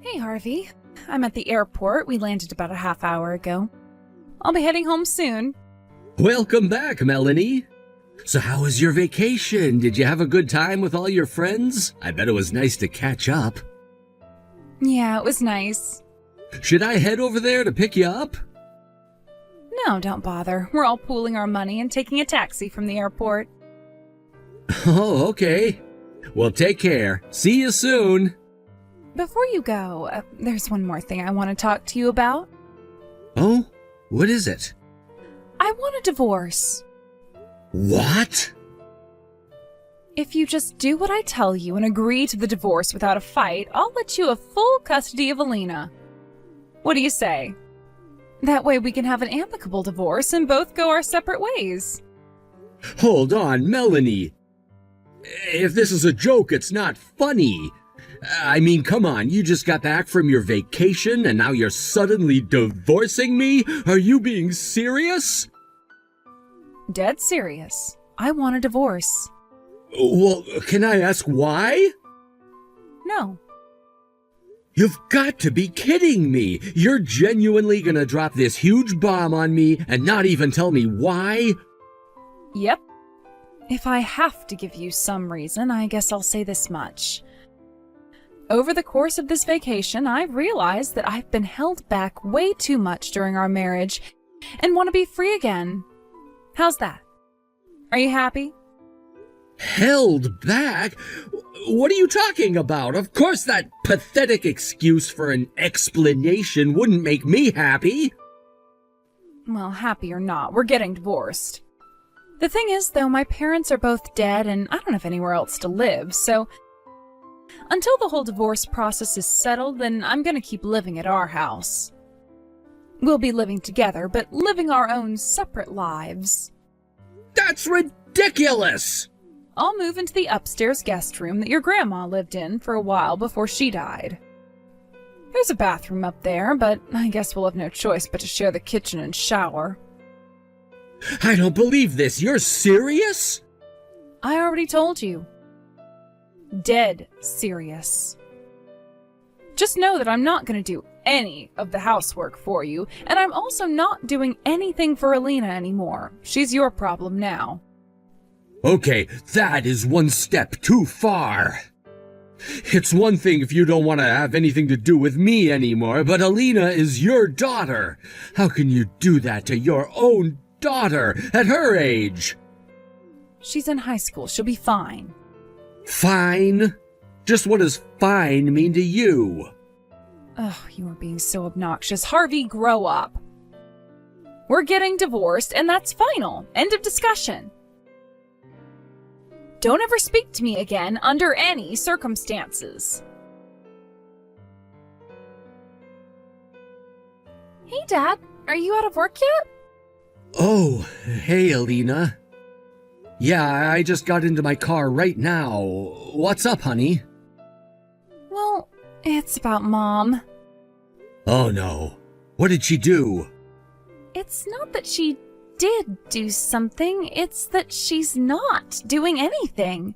Hey, Harvey. I'm at the airport. We landed about a half hour ago. I'll be heading home soon. Welcome back, Melanie. So how was your vacation? Did you have a good time with all your friends? I bet it was nice to catch up. Yeah, it was nice. Should I head over there to pick you up? No, don't bother. We're all pooling our money and taking a taxi from the airport. Oh, okay. Well, take care. See you soon. Before you go, there's one more thing I want to talk to you about. Oh? What is it? I want a divorce. What? If you just do what I tell you and agree to the divorce without a fight, I'll let you have full custody of Alina. What do you say? That way we can have an amicable divorce and both go our separate ways. Hold on, Melanie. If this is a joke, it's not funny. I mean, come on, you just got back from your vacation and now you're suddenly divorcing me? Are you being serious? Dead serious. I want a divorce. Well, can I ask why? No. You've got to be kidding me. You're genuinely gonna drop this huge bomb on me and not even tell me why? Yep. If I have to give you some reason, I guess I'll say this much. Over the course of this vacation, I've realized that I've been held back way too much during our marriage and want to be free again. How's that? Are you happy? Held back? What are you talking about? Of course that pathetic excuse for an explanation wouldn't make me happy. Well, happy or not, we're getting divorced. The thing is, though, my parents are both dead and I don't have anywhere else to live, so until the whole divorce process is settled, then I'm gonna keep living at our house. We'll be living together, but living our own separate lives. That's ridiculous! I'll move into the upstairs guest room that your grandma lived in for a while before she died. There's a bathroom up there, but I guess we'll have no choice but to share the kitchen and shower. I don't believe this. You're serious? I already told you. Dead serious. Just know that I'm not going to do any of the housework for you, and I'm also not doing anything for Alina anymore. She's your problem now. Okay, that is one step too far. It's one thing if you don't want to have anything to do with me anymore, but Alina is your daughter. How can you do that to your own daughter at her age? She's in high school. She'll be fine. Fine? Just what does fine mean to you? Oh, you are being so obnoxious. Harvey, grow up. We're getting divorced, and that's final. End of discussion. Don't ever speak to me again under any circumstances. Hey, Dad. Are you out of work yet? Oh, hey, Alina. Yeah, I just got into my car right now. What's up, honey? Well, it's about Mom. Oh, no. What did she do? It's not that she did do something, it's that she's not doing anything.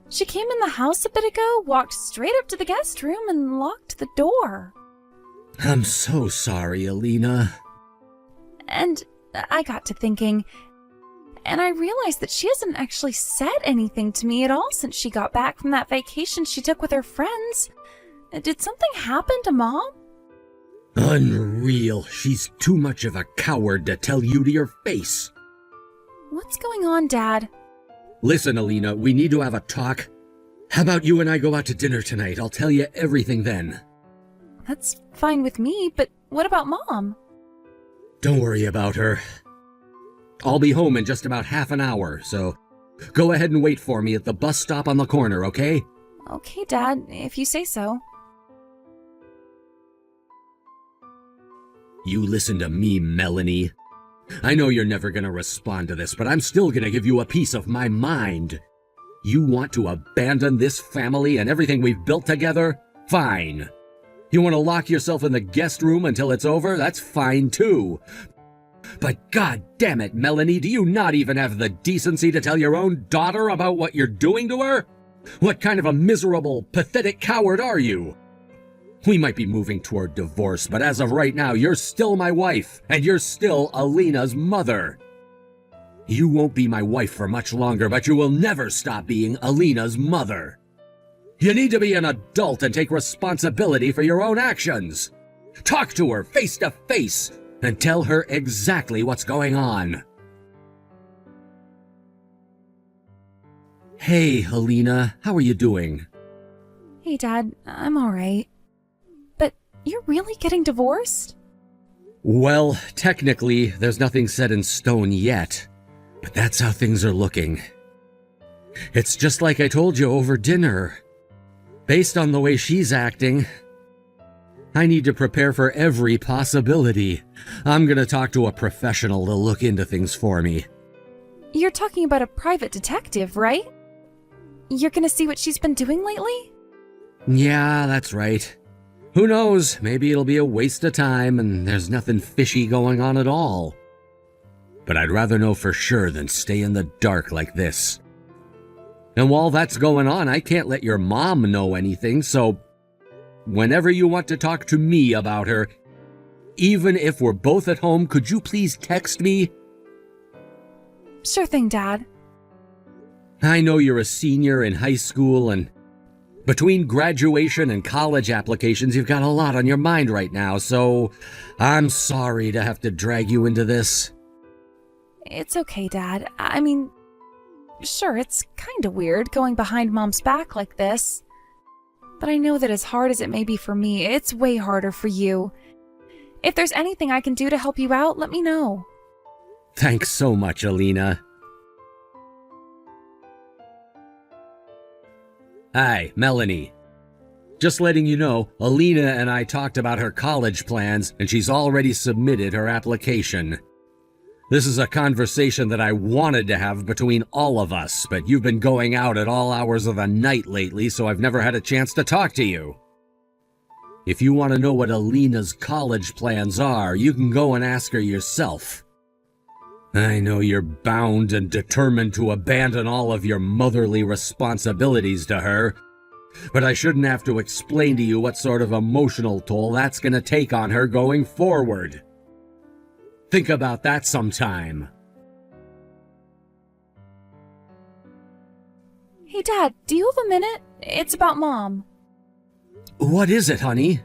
She came in the house a bit ago, walked straight up to the guest room, and locked the door. I'm so sorry, Alina. And I got to thinking, and I realized that she hasn't actually said anything to me at all since she got back from that vacation she took with her friends. Did something happen to Mom? Unreal. She's too much of a coward to tell you to your face. What's going on, Dad? Listen, Alina, we need to have a talk. How about you and I go out to dinner tonight? I'll tell you everything then. That's fine with me, but what about Mom? Don't worry about her. I'll be home in just about half an hour, so go ahead and wait for me at the bus stop on the corner, okay? Okay, Dad, if you say so. You listen to me, Melanie. I know you're never gonna respond to this, but I'm still gonna give you a piece of my mind. You want to abandon this family and everything we've built together? Fine. You want to lock yourself in the guest room until it's over? That's fine too. But god damn it, Melanie, do you not even have the decency to tell your own daughter about what you're doing to her? What kind of a miserable, pathetic coward are you? We might be moving toward divorce, but as of right now, you're still my wife, and you're still Alina's mother. You won't be my wife for much longer, but you will never stop being Alina's mother. You need to be an adult and take responsibility for your own actions. Talk to her face to face and tell her exactly what's going on. Hey, Alina, how are you doing? Hey, Dad, I'm alright. But you're really getting divorced? Well, technically, there's nothing set in stone yet, but that's how things are looking. It's just like I told you over dinner. Based on the way she's acting, I need to prepare for every possibility. I'm gonna talk to a professional to look into things for me. You're talking about a private detective, right? You're gonna see what she's been doing lately? Yeah, that's right. Who knows, maybe it'll be a waste of time and there's nothing fishy going on at all. But I'd rather know for sure than stay in the dark like this. And while that's going on, I can't let your mom know anything, so whenever you want to talk to me about her, even if we're both at home, could you please text me? Sure thing, Dad. I know you're a senior in high school, and between graduation and college applications, you've got a lot on your mind right now, so I'm sorry to have to drag you into this. It's okay, Dad. I mean, sure, it's kinda weird going behind Mom's back like this. But I know that as hard as it may be for me, it's way harder for you. If there's anything I can do to help you out, let me know. Thanks so much, Alina. Hi, Melanie. Just letting you know, Alina and I talked about her college plans, and she's already submitted her application. This is a conversation that I wanted to have between all of us, but you've been going out at all hours of the night lately, so I've never had a chance to talk to you. If you want to know what Alina's college plans are, you can go and ask her yourself. I know you're bound and determined to abandon all of your motherly responsibilities to her, but I shouldn't have to explain to you what sort of emotional toll that's going to take on her going forward. Think about that sometime. Hey, Dad, do you have a minute? It's about Mom. What is it, honey?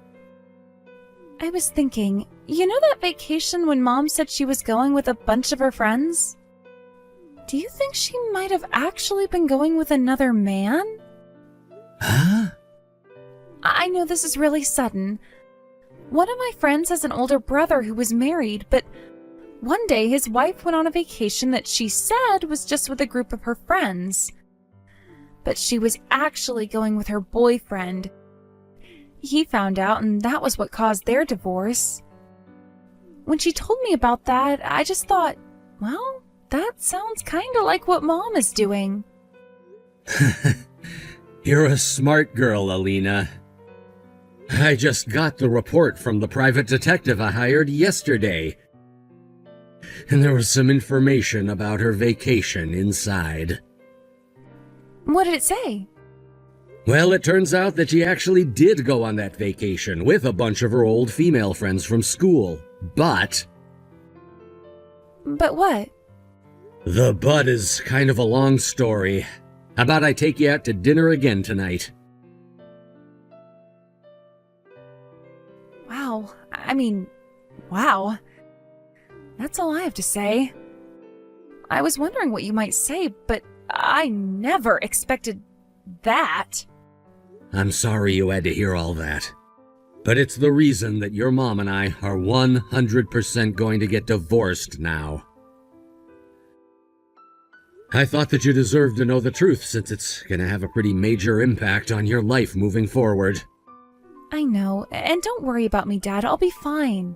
I was thinking, you know that vacation when Mom said she was going with a bunch of her friends? Do you think she might have actually been going with another man? Huh? I know this is really sudden. One of my friends has an older brother who was married, but one day his wife went on a vacation that she said was just with a group of her friends. But she was actually going with her boyfriend. He found out, and that was what caused their divorce. When she told me about that, I just thought, well, that sounds kind of like what Mom is doing. You're a smart girl, Alina. I just got the report from the private detective I hired yesterday. And there was some information about her vacation inside. What did it say? Well, it turns out that she actually did go on that vacation with a bunch of her old female friends from school. But what? the but is kind of a long story. How about I take you out to dinner again tonight? Wow. Wow. That's all I have to say. I was wondering what you might say, but I never expected that. I'm sorry you had to hear all that. But it's the reason that your mom and I are 100% going to get divorced now. I thought that you deserved to know the truth since it's going to have a pretty major impact on your life moving forward. I know, and don't worry about me, Dad. I'll be fine.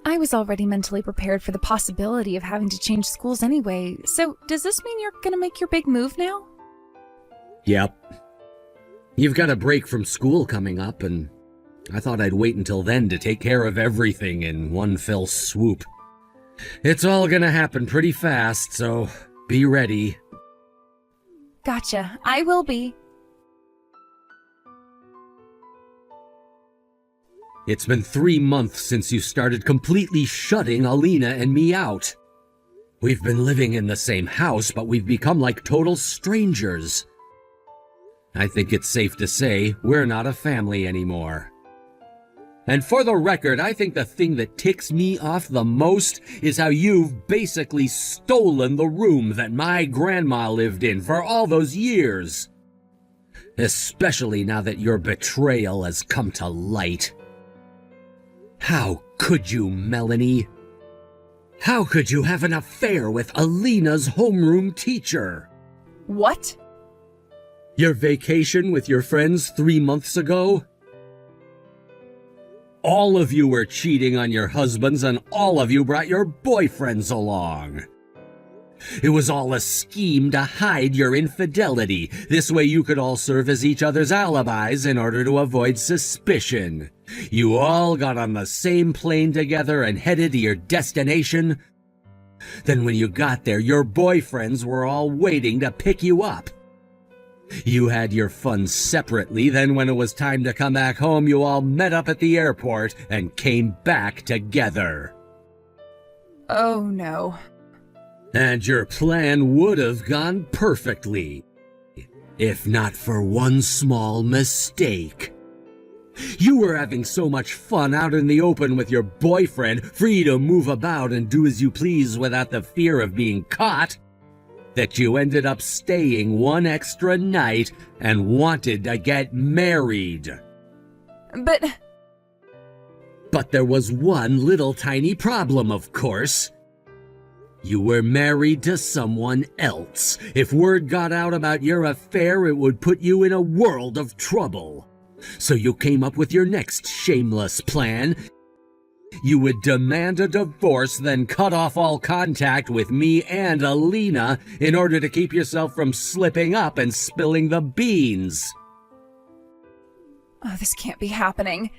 I was already mentally prepared for the possibility of having to change schools anyway, so does this mean you're gonna make your big move now? Yep. You've got a break from school coming up, and I thought I'd wait until then to take care of everything in one fell swoop. It's all gonna happen pretty fast, so be ready. Gotcha. I will be. It's been 3 months since you started completely shutting Alina and me out. We've been living in the same house, but we've become like total strangers. I think it's safe to say we're not a family anymore. And for the record, I think the thing that ticks me off the most is how you've basically stolen the room that my grandma lived in for all those years. Especially now that your betrayal has come to light. How could you, Melanie? How could you have an affair with Alina's homeroom teacher? What? Your vacation with your friends 3 months ago? All of you were cheating on your husbands and all of you brought your boyfriends along. It was all a scheme to hide your infidelity. This way you could all serve as each other's alibis in order to avoid suspicion. You all got on the same plane together and headed to your destination. Then when you got there, your boyfriends were all waiting to pick you up. You had your fun separately, then when it was time to come back home, you all met up at the airport and came back together. Oh no. And your plan would have gone perfectly, if not for one small mistake. You were having so much fun out in the open with your boyfriend, free to move about and do as you please without the fear of being caught, that you ended up staying one extra night and wanted to get married. But there was one little tiny problem, of course. You were married to someone else. If word got out about your affair, it would put you in a world of trouble. So you came up with your next shameless plan. You would demand a divorce, then cut off all contact with me and Alina in order to keep yourself from slipping up and spilling the beans. Oh, this can't be happening.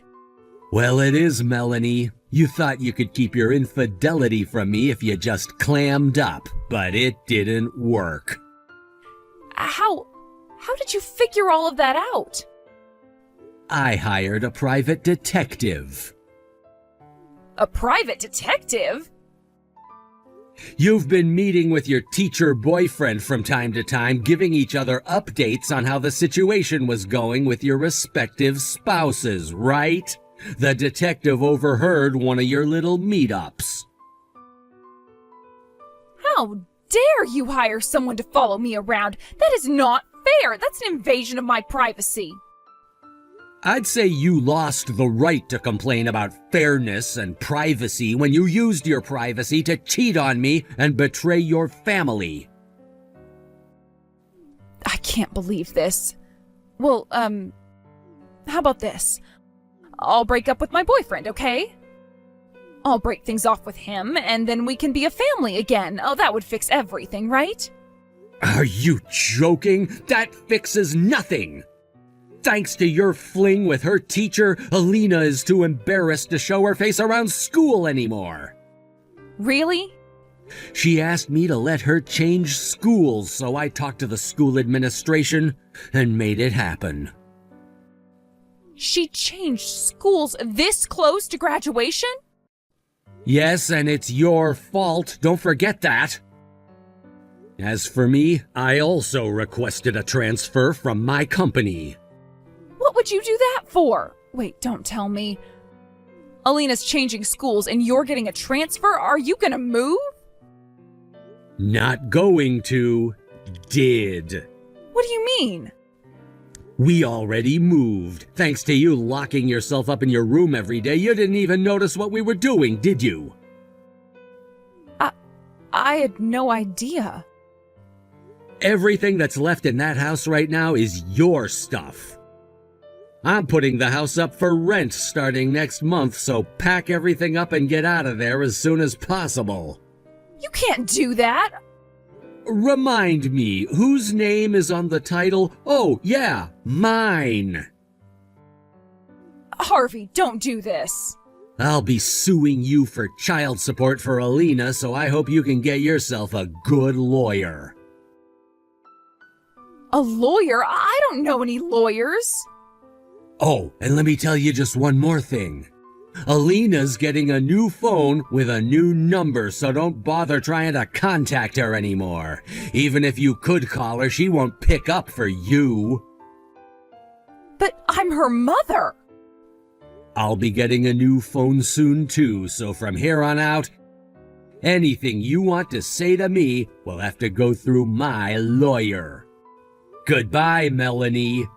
Well, it is, Melanie. You thought you could keep your infidelity from me if you just clammed up, but it didn't work. How did you figure all of that out? I hired a private detective. A private detective? You've been meeting with your teacher boyfriend from time to time, giving each other updates on how the situation was going with your respective spouses, right? The detective overheard one of your little meetups. How dare you hire someone to follow me around? That is not fair. That's an invasion of my privacy. I'd say you lost the right to complain about fairness and privacy when you used your privacy to cheat on me and betray your family. I can't believe this. Well, how about this? I'll break up with my boyfriend, okay? I'll break things off with him, and then we can be a family again. Oh, that would fix everything, right? Are you joking? That fixes nothing! Thanks to your fling with her teacher, Alina is too embarrassed to show her face around school anymore. Really? She asked me to let her change schools, so I talked to the school administration and made it happen. She changed schools this close to graduation? Yes, and it's your fault. Don't forget that. As for me, I also requested a transfer from my company. What would you do that for? Wait, don't tell me. Alina's changing schools and you're getting a transfer? Are you gonna move? Not going to. Did. What do you mean? We already moved. Thanks to you locking yourself up in your room every day, you didn't even notice what we were doing, did you? I had no idea. Everything that's left in that house right now is your stuff. I'm putting the house up for rent starting next month, so pack everything up and get out of there as soon as possible. You can't do that. Remind me, whose name is on the title? Oh, yeah, mine. Harvey, don't do this. I'll be suing you for child support for Alina, so I hope you can get yourself a good lawyer. A lawyer? I don't know any lawyers. Oh, and let me tell you just one more thing. Alina's getting a new phone with a new number, so don't bother trying to contact her anymore. Even if you could call her, she won't pick up for you. But I'm her mother! I'll be getting a new phone soon too, so from here on out, anything you want to say to me will have to go through my lawyer. Goodbye, Melanie.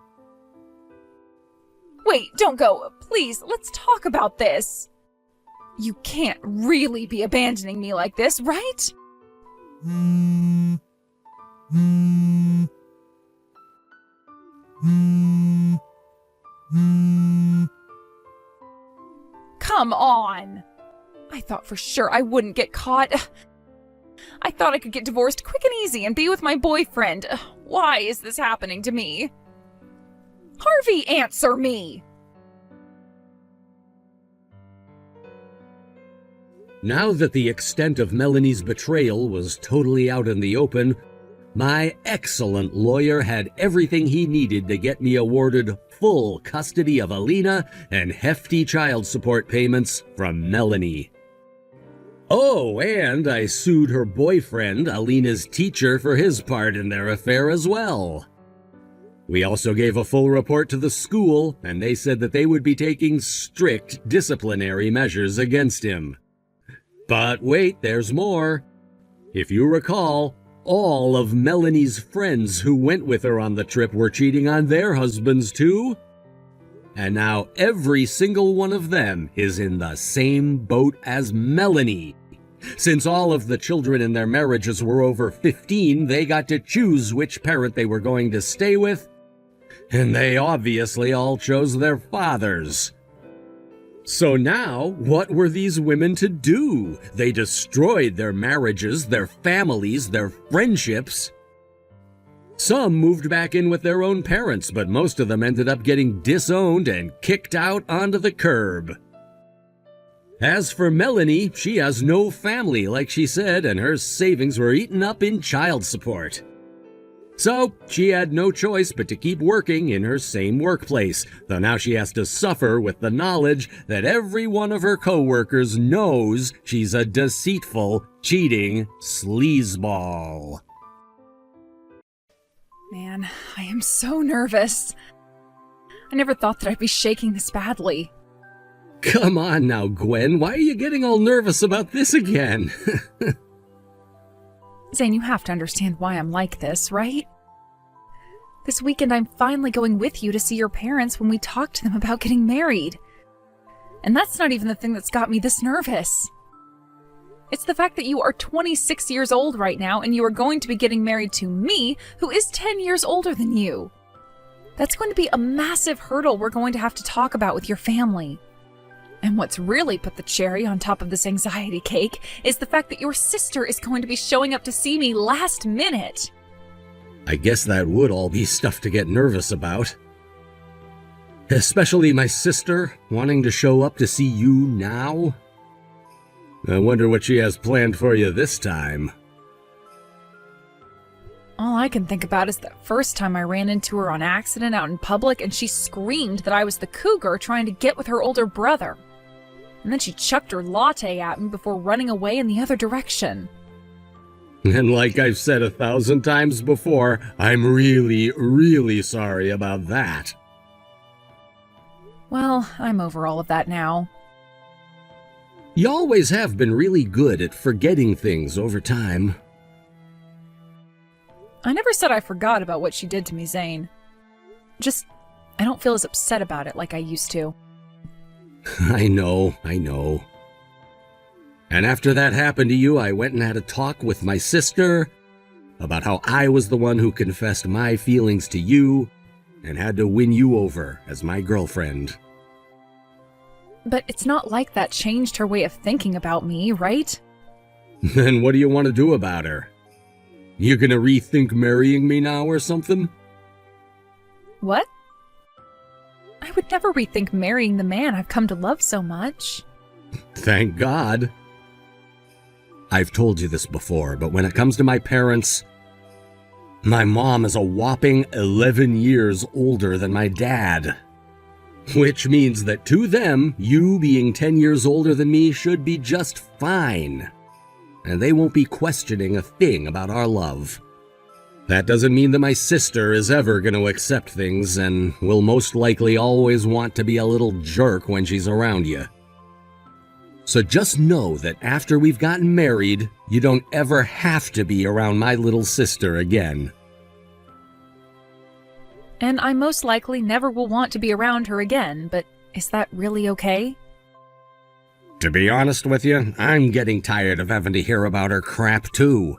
Wait, don't go. Please, let's talk about this. You can't really be abandoning me like this, right? Come on. I thought for sure I wouldn't get caught. I thought I could get divorced quick and easy and be with my boyfriend. Why is this happening to me? Harvey, answer me! Now that the extent of Melanie's betrayal was totally out in the open, my excellent lawyer had everything he needed to get me awarded full custody of Alina and hefty child support payments from Melanie. Oh, and I sued her boyfriend, Alina's teacher, for his part in their affair as well. We also gave a full report to the school, and they said that they would be taking strict disciplinary measures against him. But wait, there's more. If you recall, all of Melanie's friends who went with her on the trip were cheating on their husbands too. And now every single one of them is in the same boat as Melanie. Since all of the children in their marriages were over 15, they got to choose which parent they were going to stay with, and they obviously all chose their fathers. So now, what were these women to do? They destroyed their marriages, their families, their friendships. Some moved back in with their own parents, but most of them ended up getting disowned and kicked out onto the curb. As for Melanie, she has no family, like she said, and her savings were eaten up in child support. So, she had no choice but to keep working in her same workplace, though now she has to suffer with the knowledge that every one of her co-workers knows she's a deceitful, cheating sleazeball. Man, I am so nervous. I never thought that I'd be shaking this badly. Come on now, Gwen, why are you getting all nervous about this again? Zane, you have to understand why I'm like this, right? This weekend I'm finally going with you to see your parents when we talk to them about getting married. And that's not even the thing that's got me this nervous. It's the fact that you are 26 years old right now and you are going to be getting married to me, who is 10 years older than you. That's going to be a massive hurdle we're going to have to talk about with your family. And what's really put the cherry on top of this anxiety cake is the fact that your sister is going to be showing up to see me last minute. I guess that would all be stuff to get nervous about. Especially my sister wanting to show up to see you now. I wonder what she has planned for you this time. All I can think about is that first time I ran into her on accident out in public and she screamed that I was the cougar trying to get with her older brother. And then she chucked her latte at me before running away in the other direction. And like I've said 1,000 times before, I'm really, really sorry about that. Well, I'm over all of that now. You always have been really good at forgetting things over time. I never said I forgot about what she did to me, Zane. Just, I don't feel as upset about it like I used to. I know. And after that happened to you, I went and had a talk with my sister about how I was the one who confessed my feelings to you and had to win you over as my girlfriend. But it's not like that changed her way of thinking about me, right? Then what do you want to do about her? You gonna rethink marrying me now or something? What? I would never rethink marrying the man I've come to love so much. Thank God. I've told you this before, but when it comes to my parents, my mom is a whopping 11 years older than my dad. Which means that to them, you being 10 years older than me should be just fine. And they won't be questioning a thing about our love. That doesn't mean that my sister is ever going to accept things and will most likely always want to be a little jerk when she's around you. So just know that after we've gotten married, you don't ever have to be around my little sister again. And I most likely never will want to be around her again, but is that really okay? To be honest with you, I'm getting tired of having to hear about her crap too.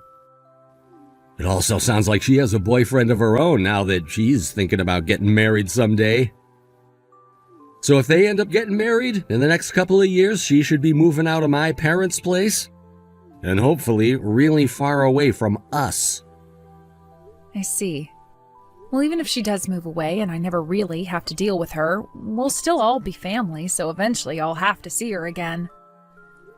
It also sounds like she has a boyfriend of her own now that she's thinking about getting married someday. So if they end up getting married in the next couple of years, she should be moving out of my parents' place and hopefully really far away from us. I see. Well, even if she does move away and I never really have to deal with her, we'll still all be family, so eventually I'll have to see her again.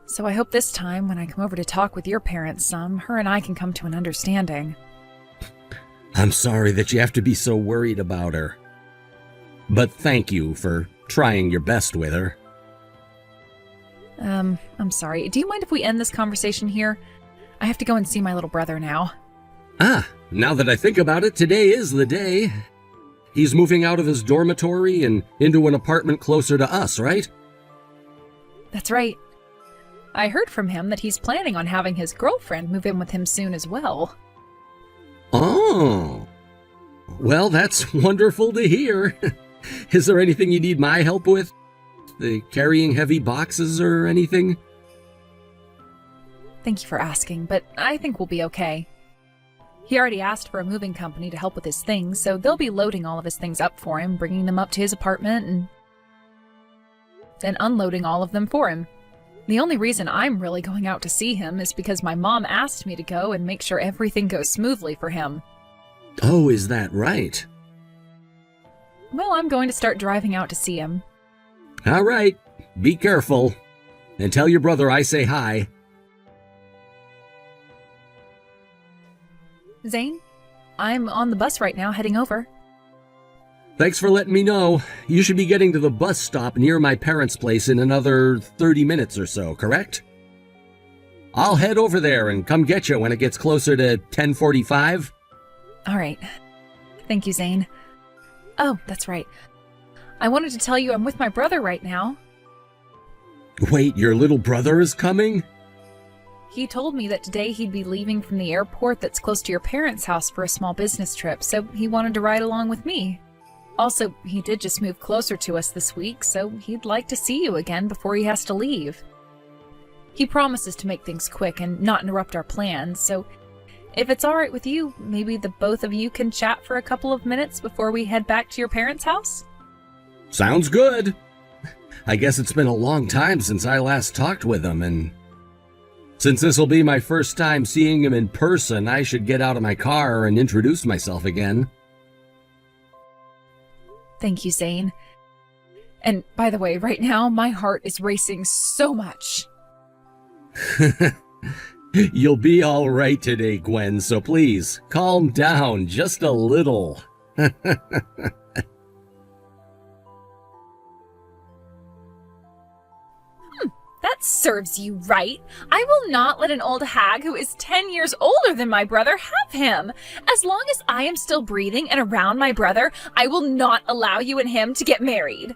So I hope this time, when I come over to talk with your parents some, her and I can come to an understanding. I'm sorry that you have to be so worried about her. But thank you for trying your best with her. I'm sorry. Do you mind if we end this conversation here? I have to go and see my little brother now. Now that I think about it, today is the day. He's moving out of his dormitory and into an apartment closer to us, right? That's right. I heard from him that he's planning on having his girlfriend move in with him soon as well. Oh. Well, that's wonderful to hear. Is there anything you need my help with? Carrying heavy boxes or anything? Thank you for asking, but I think we'll be okay. He already asked for a moving company to help with his things, so they'll be loading all of his things up for him, bringing them up to his apartment, and then unloading all of them for him. The only reason I'm really going out to see him is because my mom asked me to go and make sure everything goes smoothly for him. Oh, is that right? Well, I'm going to start driving out to see him. All right. Be careful. And tell your brother I say hi. Zane, I'm on the bus right now, heading over. Thanks for letting me know. You should be getting to the bus stop near my parents' place in another 30 minutes or so, correct? I'll head over there and come get you when it gets closer to 10:45. All right. Thank you, Zane. Oh, that's right. I wanted to tell you I'm with my brother right now. Wait, your little brother is coming? He told me that today he'd be leaving from the airport that's close to your parents' house for a small business trip, so he wanted to ride along with me. Also, he did just move closer to us this week, so he'd like to see you again before he has to leave. He promises to make things quick and not interrupt our plans, so if it's alright with you, maybe the both of you can chat for a couple of minutes before we head back to your parents' house? Sounds good. I guess it's been a long time since I last talked with him, and since this'll be my first time seeing him in person, I should get out of my car and introduce myself again. Thank you, Zane. And by the way, right now, my heart is racing so much. You'll be all right today, Gwen, so please, calm down just a little. That serves you right. I will not let an old hag who is 10 years older than my brother have him. As long as I am still breathing and around my brother, I will not allow you and him to get married.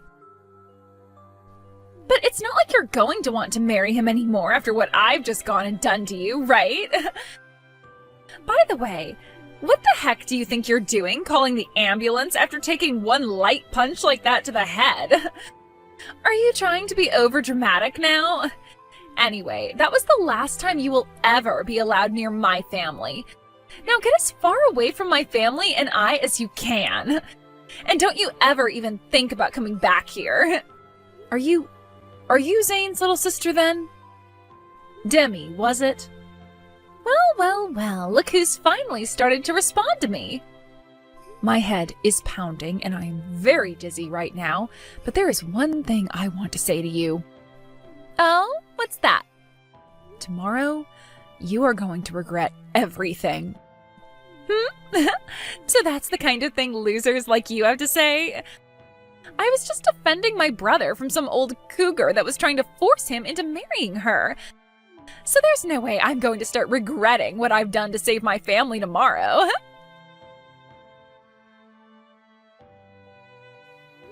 But it's not like you're going to want to marry him anymore after what I've just gone and done to you, right? By the way, what the heck do you think you're doing calling the ambulance after taking one light punch like that to the head? Are you trying to be overdramatic now? Anyway, that was the last time you will ever be allowed near my family. Now get as far away from my family and I as you can. And don't you ever even think about coming back here. Are you Zane's little sister then? Demi, was it? Well, look who's finally started to respond to me. My head is pounding and I am very dizzy right now, but there is one thing I want to say to you. Oh, what's that? Tomorrow, you are going to regret everything. So that's the kind of thing losers like you have to say? I was just defending my brother from some old cougar that was trying to force him into marrying her. So there's no way I'm going to start regretting what I've done to save my family tomorrow.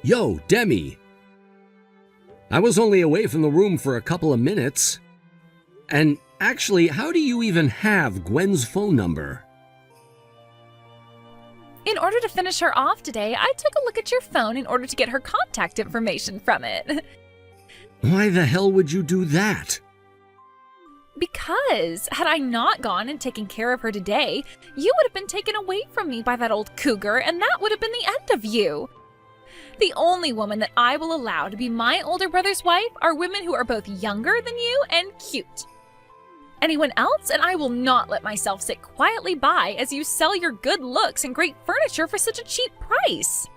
Yo, Demi. I was only away from the room for a couple of minutes. And actually, how do you even have Gwen's phone number? In order to finish her off today, I took a look at your phone in order to get her contact information from it. Why the hell would you do that? Because had I not gone and taken care of her today, you would have been taken away from me by that old cougar, and that would have been the end of you. The only woman that I will allow to be my older brother's wife are women who are both younger than you and cute. Anyone else, and I will not let myself sit quietly by as you sell your good looks and great furniture for such a cheap price.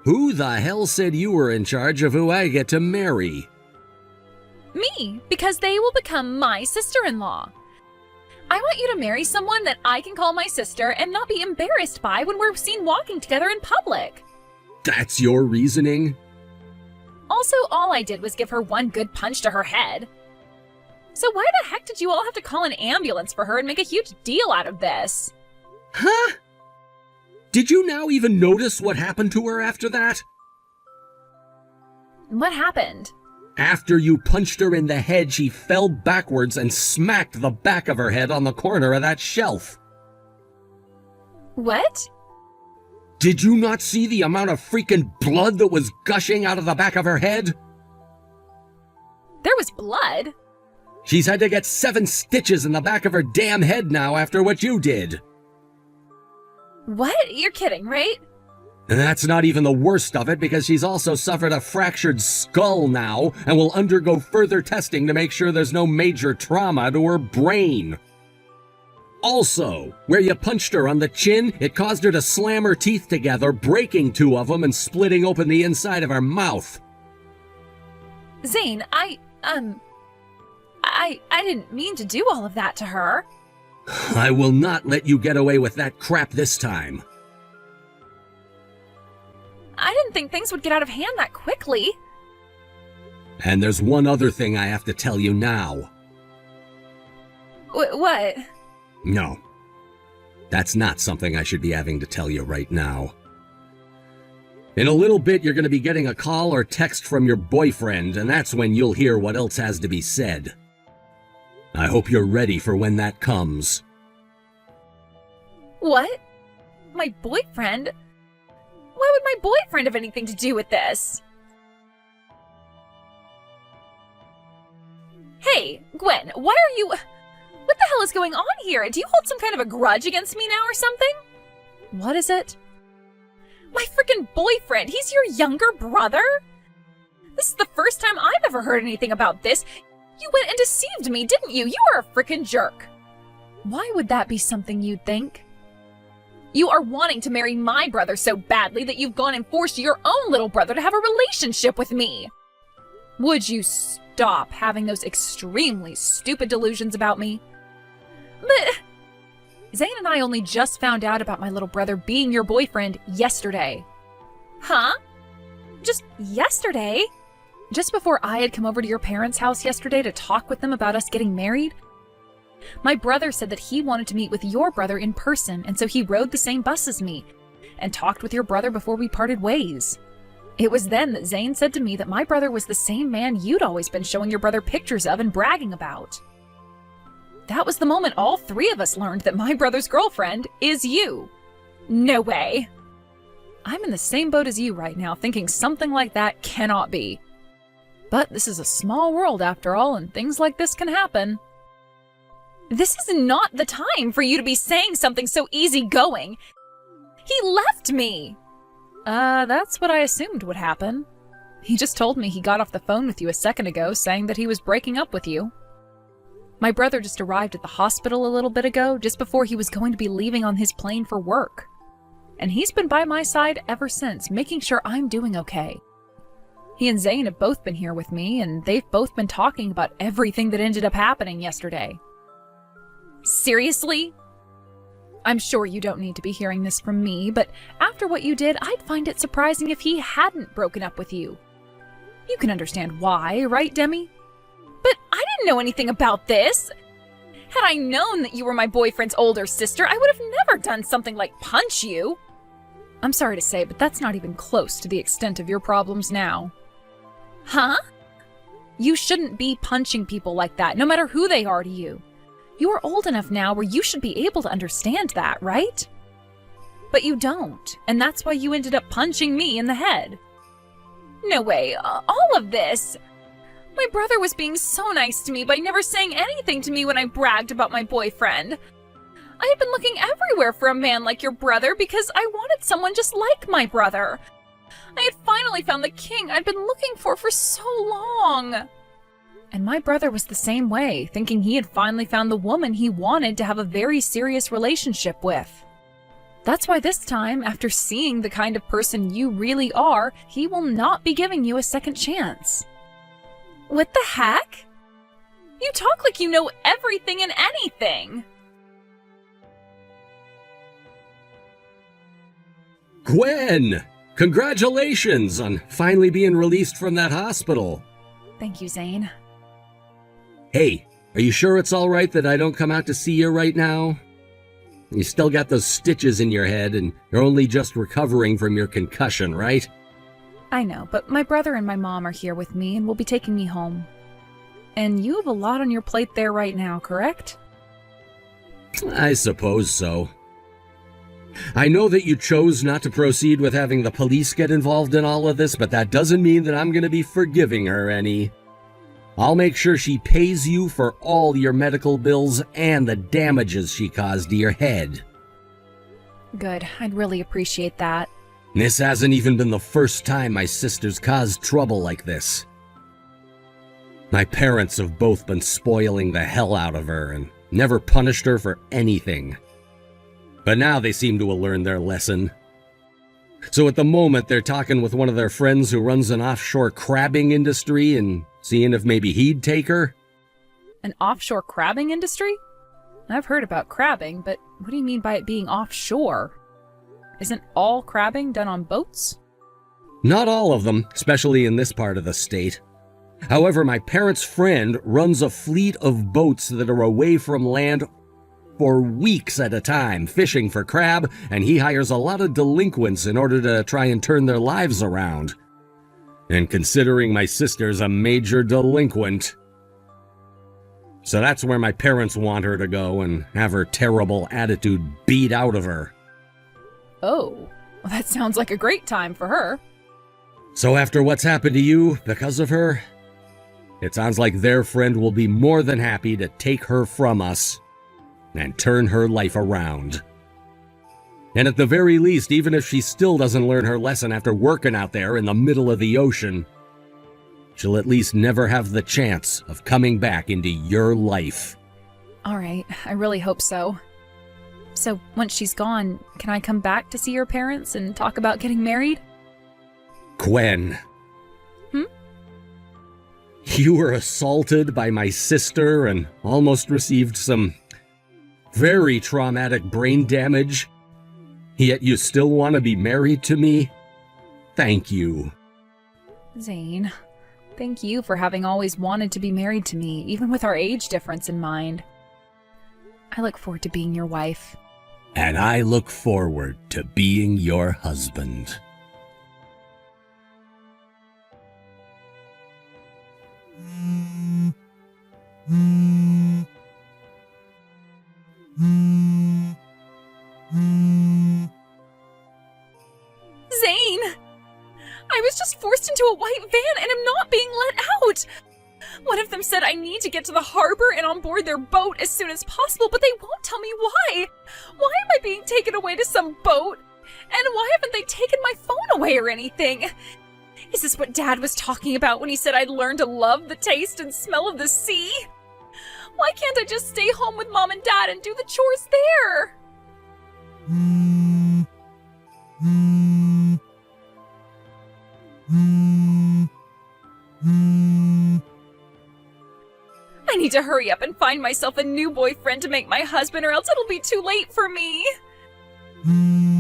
Who the hell said you were in charge of who I get to marry? Me, because they will become my sister-in-law. I want you to marry someone that I can call my sister and not be embarrassed by when we're seen walking together in public. That's your reasoning? Also, all I did was give her one good punch to her head. So why the heck did you all have to call an ambulance for her and make a huge deal out of this? Huh? Did you now even notice what happened to her after that? What happened? After you punched her in the head, she fell backwards and smacked the back of her head on the corner of that shelf. What? Did you not see the amount of freaking blood that was gushing out of the back of her head? There was blood? She's had to get 7 stitches in the back of her damn head now after what you did. What? You're kidding, right? And that's not even the worst of it, because she's also suffered a fractured skull now and will undergo further testing to make sure there's no major trauma to her brain. Also, where you punched her on the chin, it caused her to slam her teeth together, breaking 2 of them and splitting open the inside of her mouth. Zane, I didn't mean to do all of that to her. I will not let you get away with that crap this time. I didn't think things would get out of hand that quickly. And there's one other thing I have to tell you now. What? No. That's not something I should be having to tell you right now. In a little bit, you're going to be getting a call or text from your boyfriend, and that's when you'll hear what else has to be said. I hope you're ready for when that comes. What? My boyfriend? Why would my boyfriend have anything to do with this? Hey, Gwen, why are you... What the hell is going on here? Do you hold some kind of a grudge against me now or something? What is it? My freaking boyfriend! He's your younger brother? This is the first time I've ever heard anything about this. You went and deceived me, didn't you? You are a freaking jerk. Why would that be something you'd think? You are wanting to marry my brother so badly that you've gone and forced your own little brother to have a relationship with me. Would you stop having those extremely stupid delusions about me? But Zane and I only just found out about my little brother being your boyfriend yesterday. Huh? Just yesterday? Just before I had come over to your parents' house yesterday to talk with them about us getting married? My brother said that he wanted to meet with your brother in person, and so he rode the same bus as me and talked with your brother before we parted ways. It was then that Zane said to me that my brother was the same man you'd always been showing your brother pictures of and bragging about. That was the moment all 3 of us learned that my brother's girlfriend is you. No way. I'm in the same boat as you right now, thinking something like that cannot be. But this is a small world after all, and things like this can happen. This is not the time for you to be saying something so easygoing. He left me! That's what I assumed would happen. He just told me he got off the phone with you a second ago, saying that he was breaking up with you. My brother just arrived at the hospital a little bit ago, just before he was going to be leaving on his plane for work. And he's been by my side ever since, making sure I'm doing okay. He and Zane have both been here with me, and they've both been talking about everything that ended up happening yesterday. Seriously? I'm sure you don't need to be hearing this from me, but after what you did, I'd find it surprising if he hadn't broken up with you. You can understand why, right, Demi? But I didn't know anything about this. Had I known that you were my boyfriend's older sister, I would have never done something like punch you. I'm sorry to say, but that's not even close to the extent of your problems now. Huh? You shouldn't be punching people like that, no matter who they are to you. You are old enough now where you should be able to understand that, right? But you don't, and that's why you ended up punching me in the head. No way, all of this. My brother was being so nice to me by never saying anything to me when I bragged about my boyfriend. I had been looking everywhere for a man like your brother because I wanted someone just like my brother. I had finally found the king I'd been looking for so long. And my brother was the same way, thinking he had finally found the woman he wanted to have a very serious relationship with. That's why this time, after seeing the kind of person you really are, he will not be giving you a second chance. What the heck? You talk like you know everything and anything. Gwen! Congratulations on finally being released from that hospital. Thank you, Zane. Hey, are you sure it's all right that I don't come out to see you right now? You still got those stitches in your head and you're only just recovering from your concussion, right? I know, but my brother and my mom are here with me and will be taking me home. And you have a lot on your plate there right now, correct? I suppose so. I know that you chose not to proceed with having the police get involved in all of this, but that doesn't mean that I'm going to be forgiving her any. I'll make sure she pays you for all your medical bills and the damages she caused to your head. Good, I'd really appreciate that. This hasn't even been the first time my sister's caused trouble like this. My parents have both been spoiling the hell out of her and never punished her for anything. But now they seem to have learned their lesson. So at the moment, they're talking with one of their friends who runs an offshore crabbing industry and seeing if maybe he'd take her. An offshore crabbing industry? I've heard about crabbing, but what do you mean by it being offshore? Isn't all crabbing done on boats? Not all of them, especially in this part of the state. However, my parents' friend runs a fleet of boats that are away from land for weeks at a time, fishing for crab, and he hires a lot of delinquents in order to try and turn their lives around. And considering my sister's a major delinquent, so that's where my parents want her to go and have her terrible attitude beat out of her. Oh, well, that sounds like a great time for her. So after what's happened to you because of her, it sounds like their friend will be more than happy to take her from us and turn her life around. And at the very least, even if she still doesn't learn her lesson after working out there in the middle of the ocean, she'll at least never have the chance of coming back into your life. All right, I really hope so. So once she's gone, can I come back to see your parents and talk about getting married? Gwen. You were assaulted by my sister and almost received some very traumatic brain damage, yet you still want to be married to me? Thank you. Zane, thank you for having always wanted to be married to me, even with our age difference in mind. I look forward to being your wife. And I look forward to being your husband. Zane! I was just forced into a white van and am not being let out! One of them said I need to get to the harbor and on board their boat as soon as possible, but they won't tell me why! Why am I being taken away to some boat? And why haven't they taken my phone away or anything? Is this what Dad was talking about when he said I'd learn to love the taste and smell of the sea? Why can't I just stay home with Mom and Dad and do the chores there? I I need to hurry up and find myself a new boyfriend to make my husband, or else it'll be too late for me. Zane,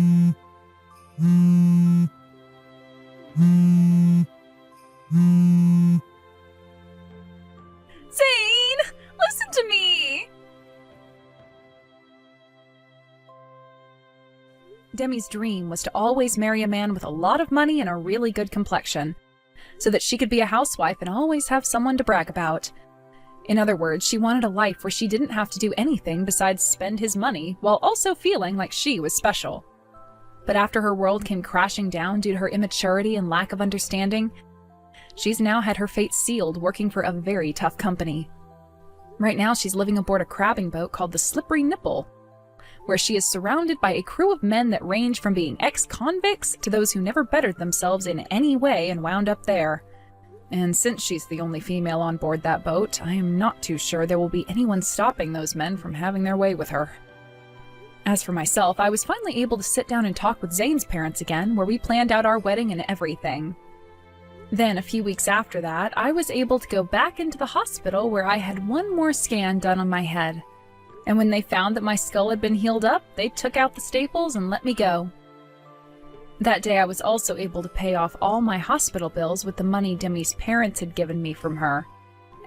listen to me! Demi's dream was to always marry a man with a lot of money and a really good complexion, so that she could be a housewife and always have someone to brag about. In other words, she wanted a life where she didn't have to do anything besides spend his money, while also feeling like she was special. But after her world came crashing down due to her immaturity and lack of understanding, she's now had her fate sealed working for a very tough company. Right now she's living aboard a crabbing boat called the Slippery Nipple, where she is surrounded by a crew of men that range from being ex-convicts to those who never bettered themselves in any way and wound up there. And since she's the only female on board that boat, I am not too sure there will be anyone stopping those men from having their way with her. As for myself, I was finally able to sit down and talk with Zane's parents again, where we planned out our wedding and everything. Then, a few weeks after that, I was able to go back into the hospital where I had one more scan done on my head. And when they found that my skull had been healed up, they took out the staples and let me go. That day I was also able to pay off all my hospital bills with the money Demi's parents had given me from her.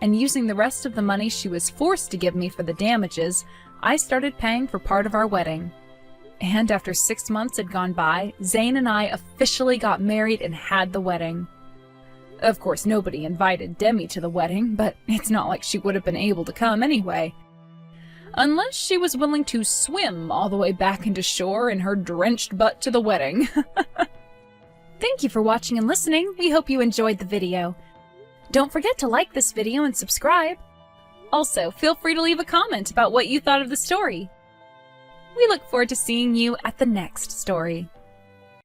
And using the rest of the money she was forced to give me for the damages, I started paying for part of our wedding. And after 6 months had gone by, Zane and I officially got married and had the wedding. Of course, nobody invited Demi to the wedding, but it's not like she would have been able to come anyway. Unless she was willing to swim all the way back into shore in her drenched butt to the wedding. Thank you for watching and listening. We hope you enjoyed the video. Don't forget to like this video and subscribe. Also, feel free to leave a comment about what you thought of the story. We look forward to seeing you at the next story.